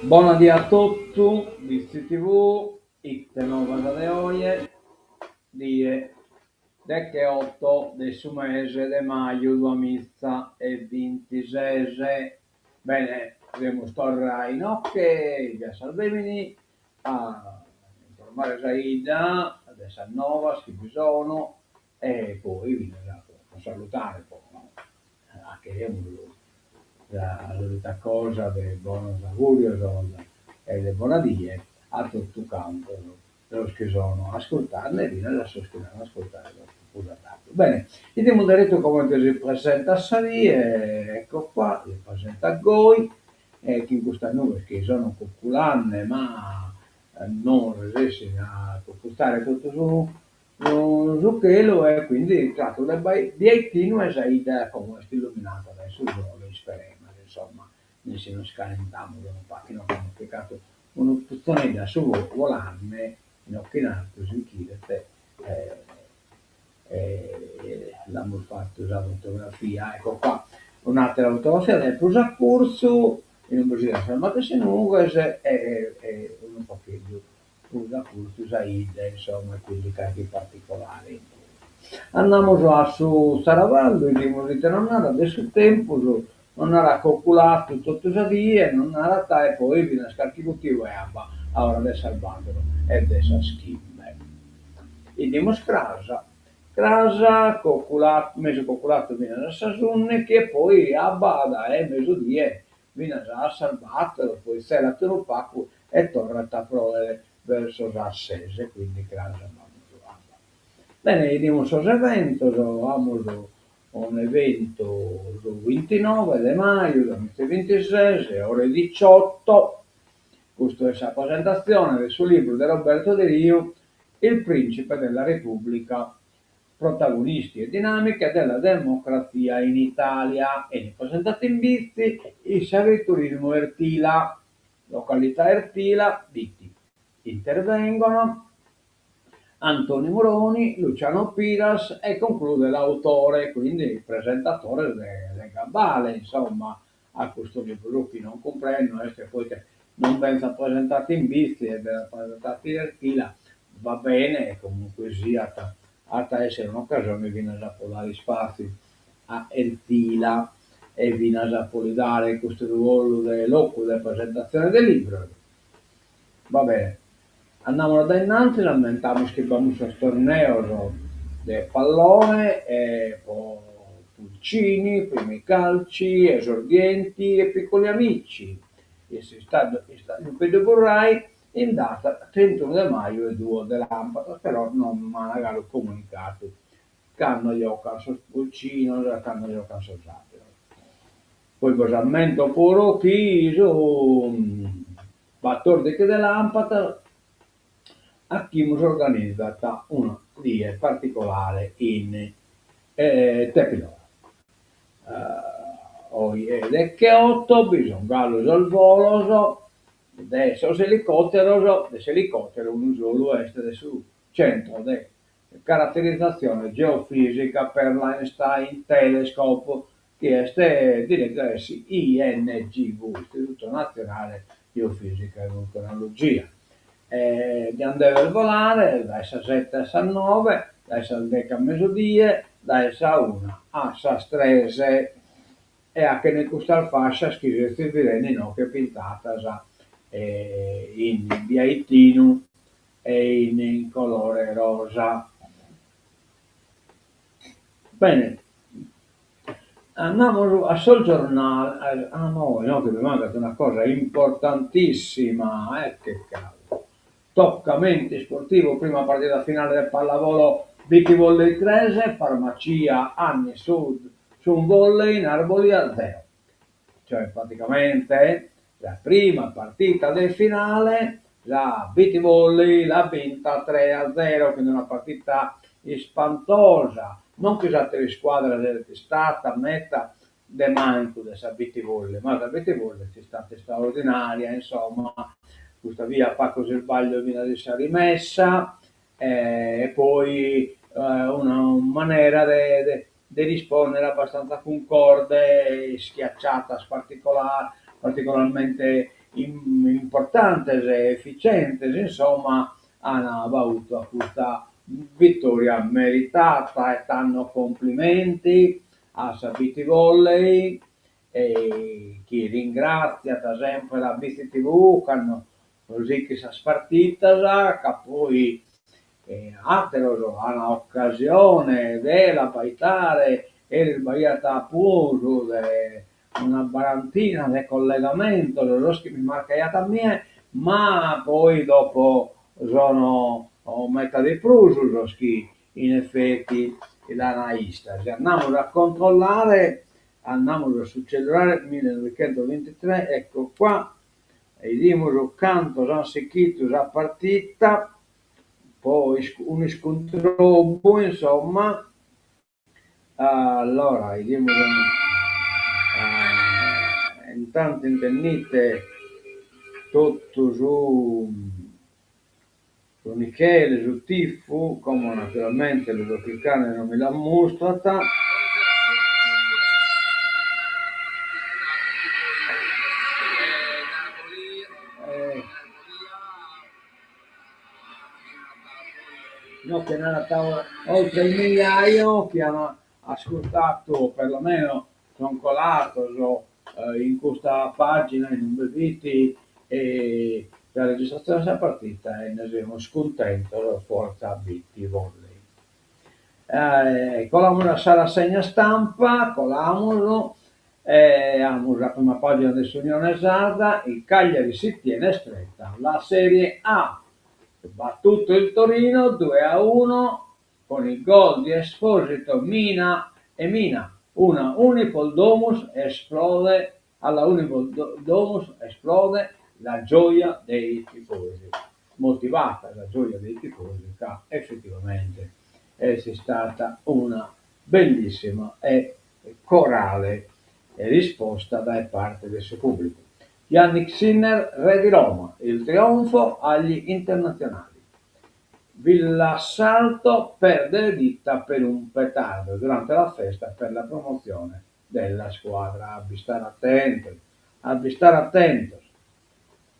Buonasera a tutti, Vizi TV, Ite nuova de oggi, die 8 del mese di maggio 2026. Bene, abbiamo storia in occhi, via Salvemini, a informare Saida, adesso a Nova, che bisogno, e poi vi salutare, poi, no? Anche io l'unica cosa del buon augurio e le buonadie a tutto campo lo che sono ascoltarle e viene da sostenere ascoltare lo tanto. Bene, andiamo diretto come che si presenta a Sarie, ecco qua, si presenta a Goi, che in questa nube che sono cocculanne ma non riesce a conquistare tutto su quello e quindi tratto del biettino e Saida come sta illuminata adesso lo speriamo, insomma, noi se non scalentiamo un pochino come peccato un'opzione da su volarne in occhinato su chilete l'abbiamo fatto la fotografia, ecco qua un'altra fotografia del Prusa Corso in un Brasile fermate se nuvole e un po' più Prusa Corso Saide, insomma, quindi carichi particolari. Andiamo a su Saravallo, il dimorite non era adesso il tempo, non era calcolato tutto già via, non era e poi viene scaricato e a ora adesso al bandolo e adesso a schimme. Andiamo a Crasa, calcolato, mese calcolato viene da Sasunne che poi a Bada e mezzodì viene già salvato, poi se la Terupacu e torna a prove verso Rassese, quindi Crasa. Bene, vediamo sos eventos, vamos un evento il 29 di maggio 2026, ore 18, questo è la presentazione del suo libro di Roberto De Rio, Il principe della Repubblica, protagonisti e dinamiche della democrazia in Italia, e ne presentato in vizi il serviturismo Ertila, località Ertila, Vitti. Intervengono Antonio Moroni, Luciano Piras e conclude l'autore, quindi il presentatore del Gambale, insomma, a questo libro che non comprendo, che poi non venga presentato in vizi e venga presentato in fila, va bene, comunque sia, a essere un'occasione, viene a dare spazi a Ertila e viene a dare questo ruolo della presentazione del libro. Va bene. Andiamo da innanzi, lamentamos che vamos aos torneos de pallone, e poi pulcini, primi calci, esordienti e piccoli amici. E si sta in Pedro Borrai in data 31 di maggio e 2 dell'Ampada, però non mi hanno comunicato che hanno giocato sul pulcino, che hanno giocato sul satiro. Poi cosamento puro chi su Battorde che dell'Ampada a chi si organizzata una via particolare in Tepilora. Hoy è che 8 bisogna al volo, adesso l'elicottero un solo est su centro di caratterizzazione geofisica per l'Einstein Telescope che è diretto INGV, Istituto Nazionale Geofisica e Vulcanologia. Andiamo a volare dai 7 a 9, dai 10 a mezzodì, dai 1 a 3 e anche nel questa fascia scrivete vireni no, che pintata in biaitino e in colore rosa. Bene, andiamo a sul giornale, no, che mi manca una cosa importantissima, che cavolo. Toccamenti sportivo, prima partita finale del pallavolo Vicky Volley 13, farmacia Anni Sud su un volley in Arboli a 0. Cioè praticamente la prima partita del finale, la Vicky Volley l'ha vinta 3-0, quindi una partita spantosa. Non che altre squadre è stata metta de manco da Vicky Volley, ma la Vicky Volley è stata straordinaria, insomma, tuttavia Paco Sbaglio viene adesso rimessa e poi una maniera di rispondere abbastanza concorde, schiacciata, particolarmente importanti e efficienti, insomma, hanno avuto questa vittoria meritata e danno complimenti a Sabiti Volley e chi ringrazia sempre la BCTV che hanno così che si è spartita, che poi altro hanno occasione della baitare e il Baiata appunto una barantina di collegamento dello mi marcaiata mia, ma poi dopo sono metà di pruso che in effetti l'anaista. Se andiamo a controllare, andiamo sul cellulare 1923, ecco qua, vediamo il canto San Secchitus a partita, poi un scontro insomma, allora vediamo intanto intendite tutto su Michele, su Tiffu, come naturalmente lo cliccare non me l'ha mostrata. No, che nella tavola, oltre il migliaio che hanno ascoltato, perlomeno sono colato in questa pagina, in un beviti, e la registrazione della partita e ne siamo scontento, forza Bitti Volley. Colamos la sala segna stampa, colamos, la prima pagina dell'Unione Sarda, il Cagliari si tiene stretta, la Serie A battuto il Torino 2-1 con il gol di Esposito, Mina, una Unipol Domus esplode, alla Unipol Domus esplode la gioia dei tifosi, motivata la gioia dei tifosi che effettivamente è stata una bellissima e corale risposta da parte del suo pubblico. Yannick Sinner, re di Roma, il trionfo agli internazionali. Villassalto perde vita per un petardo durante la festa per la promozione della squadra. A stare attento.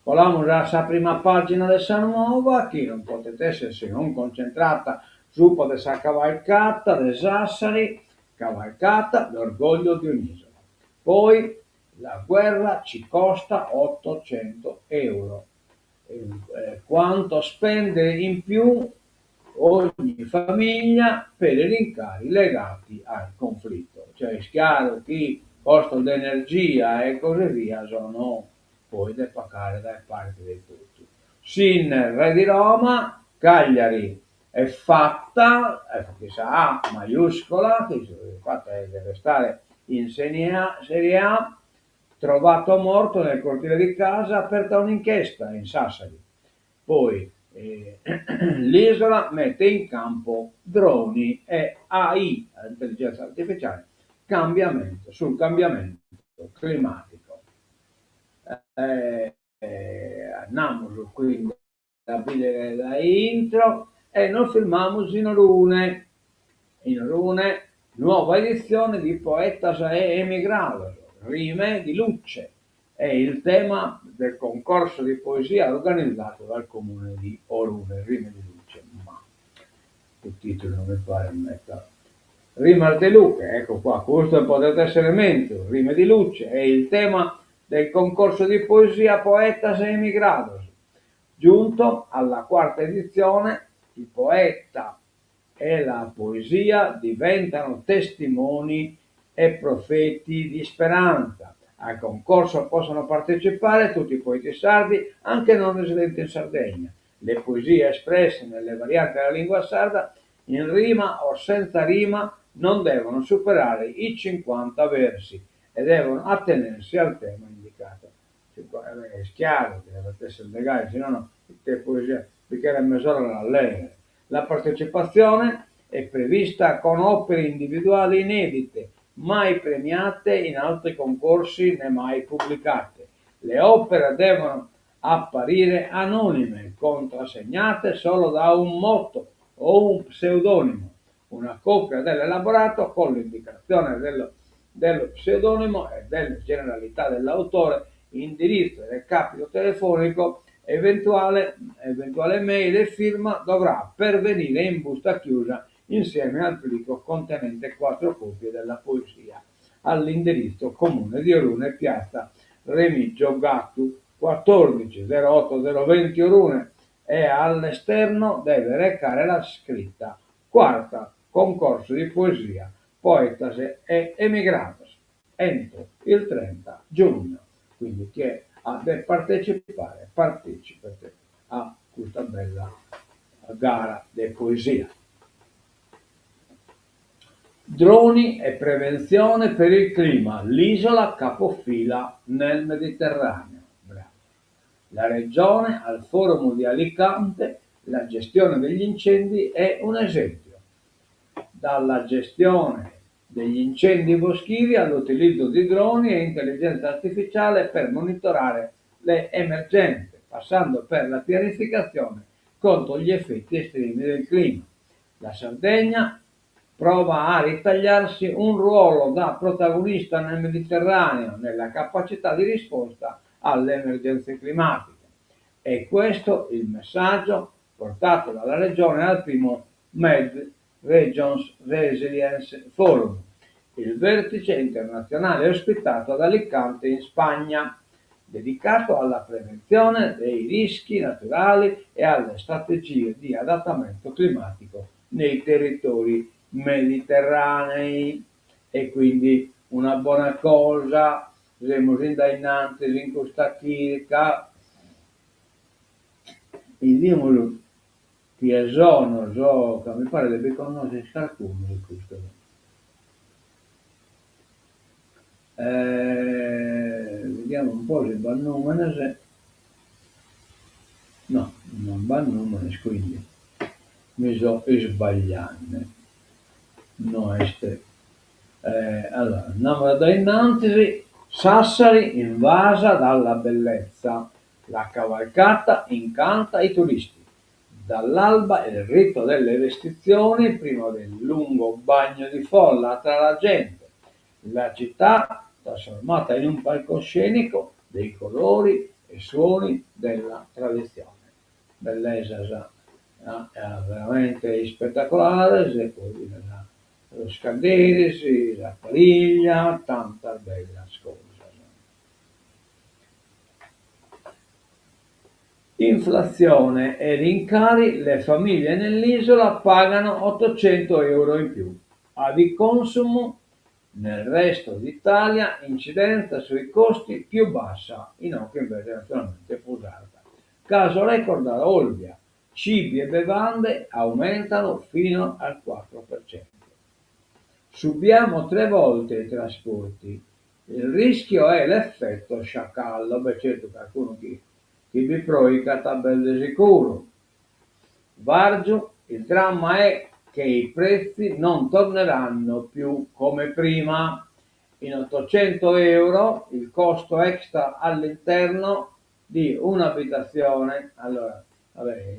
Volamos la prima pagina del Sanova, che non potete essersi non concentrata su questa cavalcata del Sassari, cavalcata l'orgoglio di un'isola. Poi la guerra ci costa 800 euro. Quanto spende in più ogni famiglia per i rincari legati al conflitto. Cioè è chiaro che il costo d'energia e così via sono poi da pagare da parte di tutti. Sinner, re di Roma, Cagliari è fatta, questa A maiuscola, che fatta deve stare in Serie A, trovato morto nel cortile di casa, aperta un'inchiesta in Sassari. Poi l'isola mette in campo droni e AI, intelligenza artificiale, sul cambiamento climatico. Andiamo quindi a vedere la intro e noi filmiamo in Rune, nuova edizione di Poetas e Emigrados, Rime di Luce, è il tema del concorso di poesia organizzato dal comune di Orune, Rime di Luce, ma il titolo non mi pare metta. Rimas de Luce, ecco qua, questo potete essere mente, Rime di Luce, è il tema del concorso di poesia Poetas e Emigrados. Giunto alla quarta edizione, il poeta e la poesia diventano testimoni e profeti di speranza. Al concorso possono partecipare tutti i poeti sardi, anche non residenti in Sardegna. Le poesie espresse nelle varianti della lingua sarda, in rima o senza rima, non devono superare i 50 versi e devono attenersi al tema indicato. È chiaro che deve essere legale, se no che poesia, perché la mezz'ora la legge. La partecipazione è prevista con opere individuali inedite, mai premiate in altri concorsi né mai pubblicate. Le opere devono apparire anonime, contrassegnate solo da un motto o un pseudonimo. Una copia dell'elaborato con l'indicazione dello pseudonimo e delle generalità dell'autore indirizzo e recapito telefonico, eventuale mail e firma dovrà pervenire in busta chiusa insieme al plico contenente 4 copie della poesia all'indirizzo comune di Orune, piazza Remigio Gattu 14 08 020 Orune, e all'esterno deve recare la scritta: quarta concorso di poesia Poetas e Emigratos entro il 30 giugno. Quindi chi ha da partecipare, partecipate a questa bella gara di poesia. Droni e prevenzione per il clima, l'isola capofila nel Mediterraneo. Bravo. La regione al forum di Alicante, la gestione degli incendi è un esempio. Dalla gestione degli incendi boschivi all'utilizzo di droni e intelligenza artificiale per monitorare le emergenze, passando per la pianificazione contro gli effetti estremi del clima. La Sardegna prova a ritagliarsi un ruolo da protagonista nel Mediterraneo nella capacità di risposta alle emergenze climatiche. E questo il messaggio portato dalla regione al primo Med Regions Resilience Forum, il vertice internazionale ospitato ad Alicante in Spagna, dedicato alla prevenzione dei rischi naturali e alle strategie di adattamento climatico nei territori mediterranei. E quindi una buona cosa, siamo innanzi in questa chirca, vediamolo, che sono, mi pare deve conoscere qualcuno di questo. Vediamo un po' se va il numero, no, non va il numero, quindi mi sto sbagliando. No, allora, andiamo da innanzi. Sassari invasa dalla bellezza, la cavalcata incanta i turisti. Dall'alba il rito delle vestizioni prima del lungo bagno di folla tra la gente. La città trasformata in un palcoscenico dei colori e suoni della tradizione. Bellezza, era veramente spettacolare, e poi lo Scandinesi, la Pariglia, tanta bella cosa. Inflazione e rincari, le famiglie nell'isola pagano 800 euro in più. A di consumo nel resto d'Italia incidenza sui costi più bassa, Inoc invece naturalmente più alta. Caso record da Olbia, cibi e bevande aumentano fino al 4%. Subiamo 3 volte i trasporti. Il rischio è l'effetto sciacallo, certo qualcuno che vi proica tabelle sicuro. Vargio, il dramma è che i prezzi non torneranno più come prima. In 800 euro il costo extra all'interno di un'abitazione. Allora, vabbè,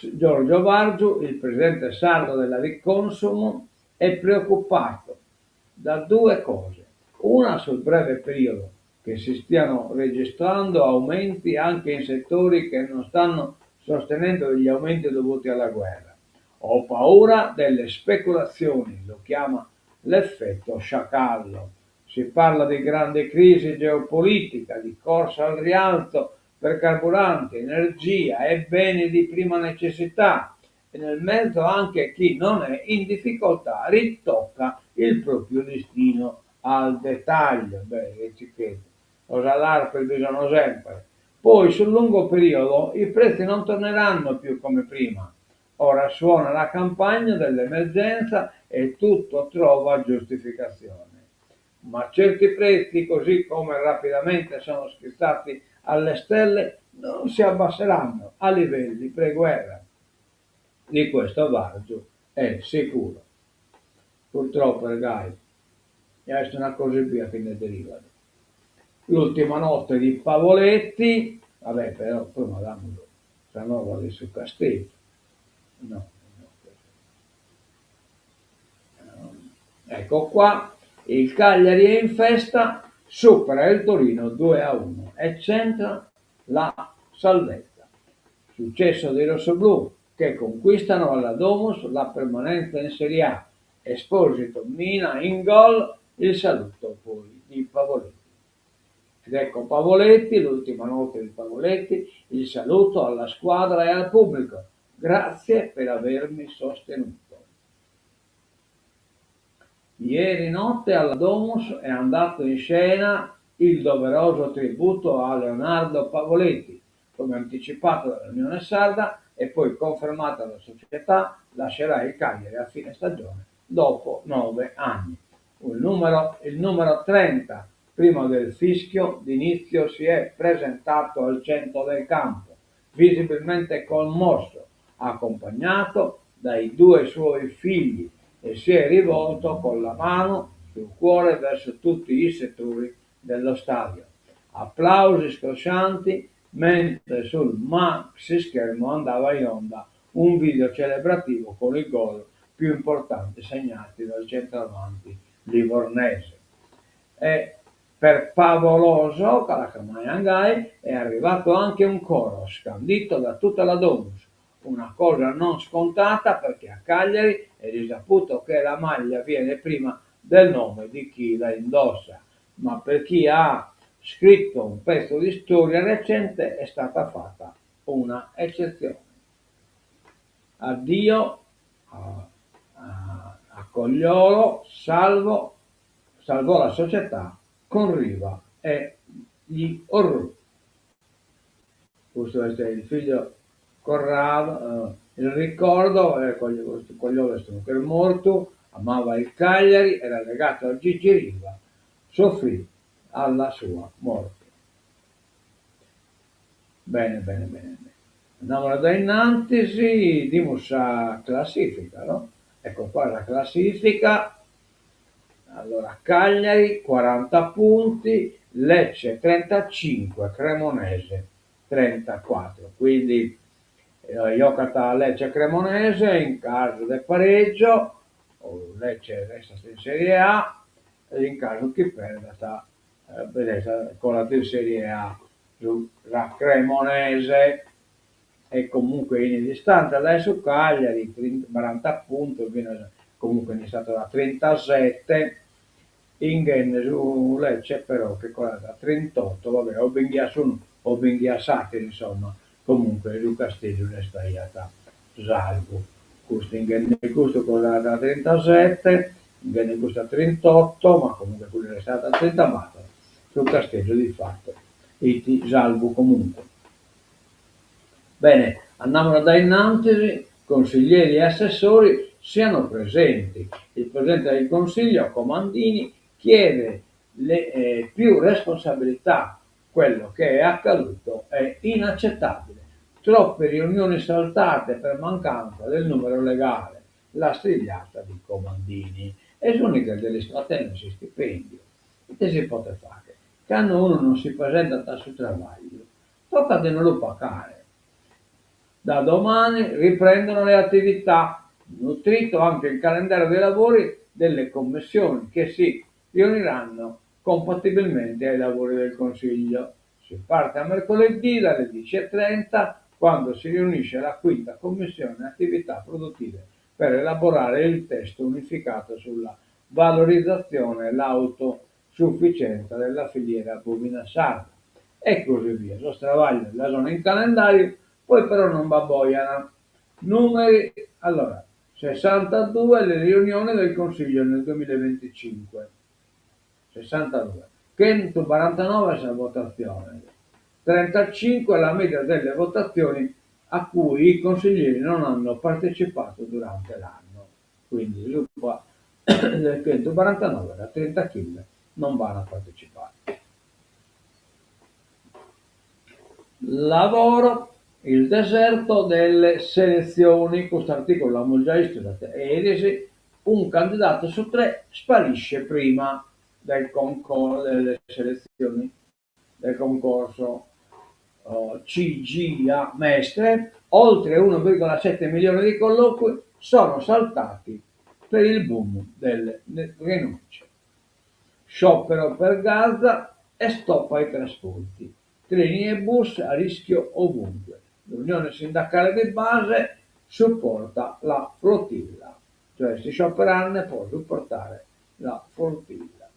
Giorgio Vargiu, il presidente sardo della Riconsumo, è preoccupato da 2 cose. Una sul breve periodo, che si stiano registrando aumenti anche in settori che non stanno sostenendo gli aumenti dovuti alla guerra. Ho paura delle speculazioni, lo chiama l'effetto sciacallo. Si parla di grande crisi geopolitica, di corsa al rialzo per carburanti, energia e beni di prima necessità, e nel mezzo anche chi non è in difficoltà ritocca il proprio destino al dettaglio. Etichette, cosa l'ARPE bisogna sempre. Poi sul lungo periodo i prezzi non torneranno più come prima. Ora suona la campagna dell'emergenza e tutto trova giustificazione. Ma certi prezzi, così come rapidamente sono schizzati alle stelle, non si abbasseranno a livelli pre-guerra. Di questo Vargio è sicuro. Purtroppo, ragazzi, è una cosa via che ne deriva. L'ultima notte di Pavoletti, vabbè, però poi madame Sanova lì sul castello. No. Ecco qua, il Cagliari è in festa supera il Torino 2-1 e centra la salvezza. Successo dei rossoblù che conquistano alla Domus la permanenza in Serie A. Esposito mina in gol, il saluto poi di Pavoletti. Ed ecco Pavoletti, l'ultima nota di Pavoletti, il saluto alla squadra e al pubblico. Grazie per avermi sostenuto. Ieri notte alla Domus è andato in scena il doveroso tributo a Leonardo Pavoletti, come anticipato dall'Unione Sarda e poi confermata dalla società, lascerà il Cagliari a fine stagione dopo 9 anni. Il numero 30, prima del fischio d'inizio, si è presentato al centro del campo, visibilmente commosso, accompagnato dai due suoi figli, e si è rivolto con la mano sul cuore verso tutti i settori dello stadio. Applausi scroscianti mentre sul maxi schermo andava in onda un video celebrativo con i gol più importanti segnati dal centravanti livornese. E per favoloso Kalakamanyangai è arrivato anche un coro scandito da tutta la Domus, una cosa non scontata perché a Cagliari è risaputo che la maglia viene prima del nome di chi la indossa, ma per chi ha scritto un pezzo di storia recente è stata fatta una eccezione. Addio a Cogliolo, salvò la società con Riva e gli Orru. Questo è il figlio Corrado, il ricordo, Cogliolo è stato per morto, amava il Cagliari, era legato a Gigi Riva, soffrì alla sua morte. Bene. Andiamo da innanzi, dimus a classifica, no? Ecco qua la classifica. Allora, Cagliari 40 punti, Lecce 35, Cremonese 34. Quindi giocata Lecce Cremonese in caso di pareggio, Lecce resta in Serie A, e in caso che perda sta con la Serie A. La Cremonese è comunque in distanza adesso, Cagliari 40 punti, comunque è stato da 37, Ingen su Lecce però che cosa da 38, vabbè, o Binghia Sattir, insomma, comunque su Castello è stata salvo. Questo Ingen questo cosa da 37, Ingen questo da 38, ma comunque quello è stata 30, ma su Castello di fatto, e ti salvo comunque. Bene, andiamo da innanzi, consiglieri e assessori siano presenti. Il Presidente del Consiglio, Comandini, chiede più responsabilità. Quello che è accaduto è inaccettabile. Troppe riunioni saltate per mancanza del numero legale. La strigliata di Comandini. E sono che delle strategie stipendio. Che si può fare? Quando uno non si presenta dal suo travaglio, tocca di non lo pagare. Da domani riprendono le attività, nutrito anche il calendario dei lavori delle commissioni che si riuniranno compatibilmente ai lavori del Consiglio. Si parte a mercoledì dalle 10:30 quando si riunisce la quinta commissione attività produttive per elaborare il testo unificato sulla valorizzazione e l'autosufficienza della filiera bovina-sarda e così via. Lo travaglio della zona in calendario, poi però non babboiano. Numeri, allora, 62 le riunioni del Consiglio nel 2025, 62, 149 la votazione, 35 la media delle votazioni a cui i consiglieri non hanno partecipato durante l'anno, quindi il gruppo del 149 da 30 kg non vanno a partecipare. Lavoro, il deserto delle selezioni, questo articolo l'abbiamo già studiato ieri, un candidato su 3 sparisce prima delle selezioni del concorso CGA Mestre, oltre 1,7 milioni di colloqui sono saltati per il boom delle rinunce. sciopero per Gaza e stop ai trasporti, treni e bus a rischio ovunque. L'Unione Sindacale di Base supporta la flottilla, cioè si scioperanno può supportare la flottilla.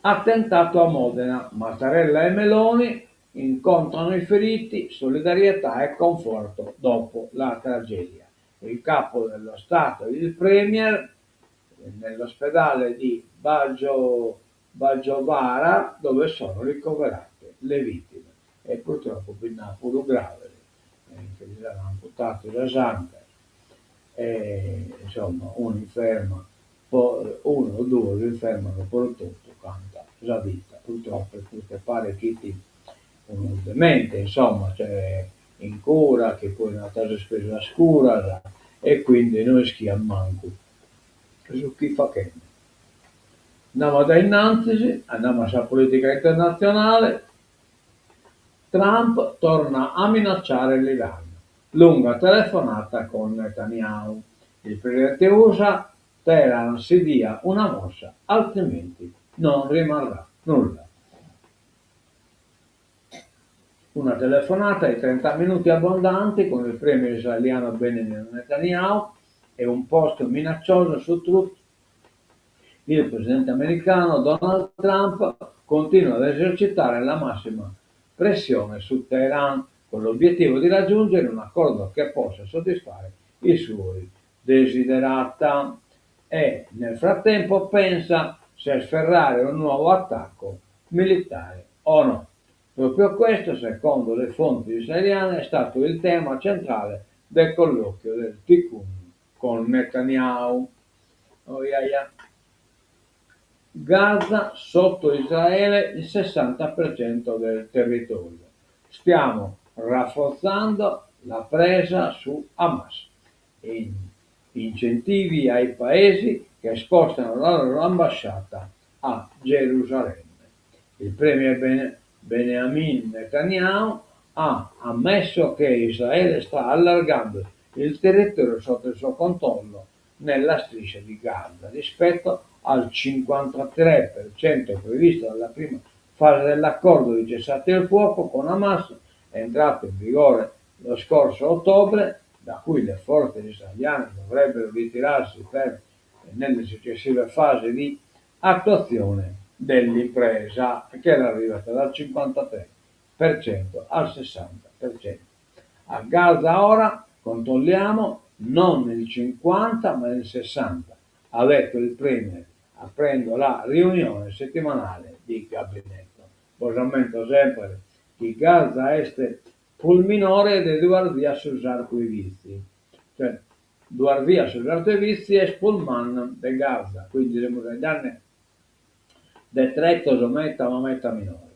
Attentato a Modena, Mattarella e Meloni incontrano i feriti, solidarietà e conforto dopo la tragedia. Il capo dello Stato e il Premier nell'ospedale di Baggiovara dove sono ricoverate le vittime e purtroppo pure grave, che gli hanno amputato la zampa e insomma uno inferma, uno o due lo infermano per tutto, canta la vita, purtroppo perché pare chi ti uno demente, insomma, cioè in cura, che poi una casa spesa scura e quindi noi schiamo manco su chi fa che. Andiamo da innanzi, andiamo alla politica internazionale. Trump torna a minacciare l'Iran. Lunga telefonata con Netanyahu. Il presidente USA, Teheran si dia una mossa, altrimenti non rimarrà nulla. Una telefonata di 30 minuti abbondanti con il premier israeliano Benjamin Netanyahu e un post minaccioso su Truth. Il presidente americano Donald Trump continua ad esercitare la massima pressione su Teheran con l'obiettivo di raggiungere un accordo che possa soddisfare i suoi desiderata e nel frattempo pensa se sferrare un nuovo attacco militare o no. Proprio questo, secondo le fonti israeliane, è stato il tema centrale del colloquio del Tikkun con Netanyahu. Oh, yeah, yeah. Gaza sotto Israele il 60% del territorio. Stiamo rafforzando la presa su Hamas. Incentivi ai paesi che spostano la loro ambasciata a Gerusalemme. Il premier Benjamin Netanyahu ha ammesso che Israele sta allargando il territorio sotto il suo controllo nella striscia di Gaza rispetto al 53% previsto dalla prima fase dell'accordo di cessate il fuoco con Hamas, entrato in vigore lo scorso ottobre, da cui le forze israeliane dovrebbero ritirarsi nelle successive fasi di attuazione dell'impresa, che era arrivata dal 53% al 60%. A Gaza ora controlliamo non il 50 ma il 60, ha detto il premier aprendo la riunione settimanale di gabinetto. Posamente sempre che Gaza este pul minore de doar via sus arcui vizi, cioè doar via sus arcui vizi è spulman de Gaza, quindi le muraglie detretto ma meta minore.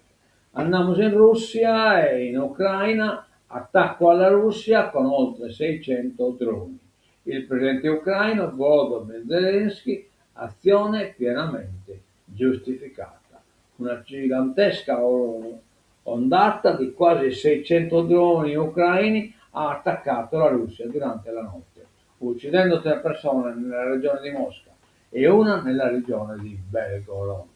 Andiamo in Russia e in Ucraina, attacco alla Russia con oltre 600 droni. Il presidente ucraino Volodymyr Zelensky, azione pienamente giustificata. Una gigantesca ondata di quasi 600 droni ucraini ha attaccato la Russia durante la notte, uccidendo 3 persone nella regione di Mosca e una nella regione di Belgorod.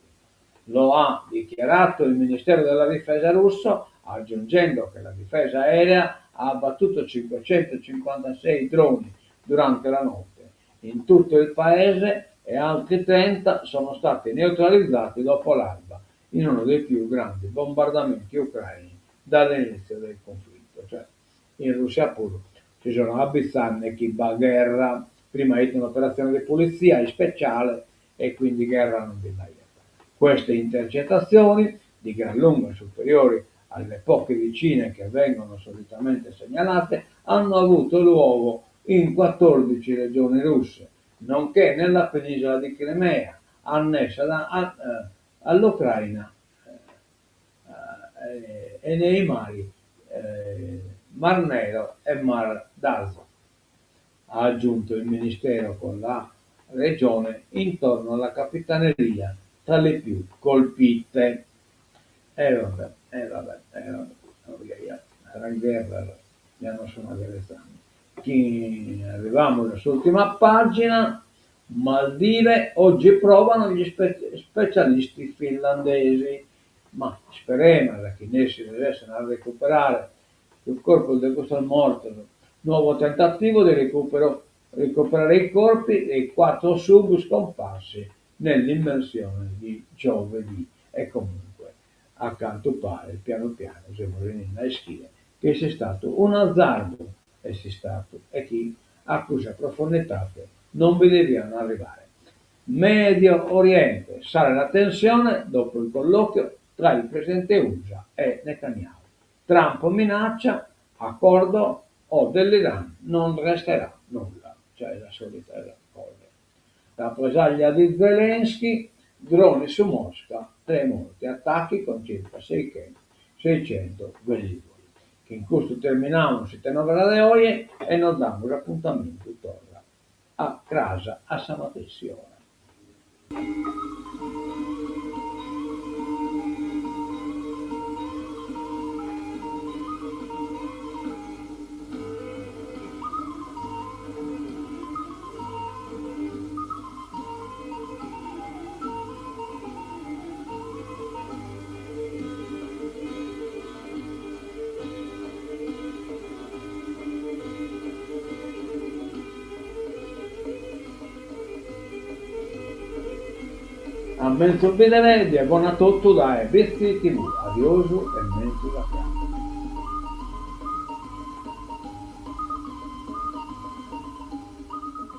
Lo ha dichiarato il Ministero della Difesa russo, aggiungendo che la difesa aerea ha abbattuto 556 droni durante la notte in tutto il paese e altri 30 sono stati neutralizzati dopo l'alba in uno dei più grandi bombardamenti ucraini dall'inizio del conflitto. Cioè, in Russia pure ci sono abbizzanne chi va a guerra, prima è un'operazione di pulizia speciale e quindi guerra non vi mai. Queste intercettazioni, di gran lunga superiori alle poche vicine che vengono solitamente segnalate, hanno avuto luogo in 14 regioni russe, nonché nella penisola di Crimea, annessa all'Ucraina e nei mari Mar Nero e Mar d'Azov, ha aggiunto il Ministero con la regione intorno alla capitaneria tra le più colpite. Vabbè, la guerra, ya non sono interessante. Arriviamo all'ultima pagina, Maldive oggi provano gli specialisti finlandesi, ma speriamo che essi riescano a recuperare il corpo di questo morto. Nuovo tentativo di recuperare i corpi dei 4 sub scomparsi nell'immersione di giovedì. E comunque, a quanto pare, piano piano, si vuole venire a schiena, che sia stato un azzardo, e sia stato, e chi accusa profondità che non vi devono arrivare. Medio Oriente, sale la tensione dopo il colloquio tra il presidente USA e Netanyahu. Trump minaccia accordo o dell'Iran non resterà nulla, cioè la solita cosa. Rappresaglia di Zelensky, droni su Mosca, 3 morti, attacchi con circa 600 velivoli. Che in questo terminamos il tenore de hoy e nos damos appuntamento torna a casa a stamattina ora. A mezzo vedere, buona tutto da Visti TV, adioso e mezzo da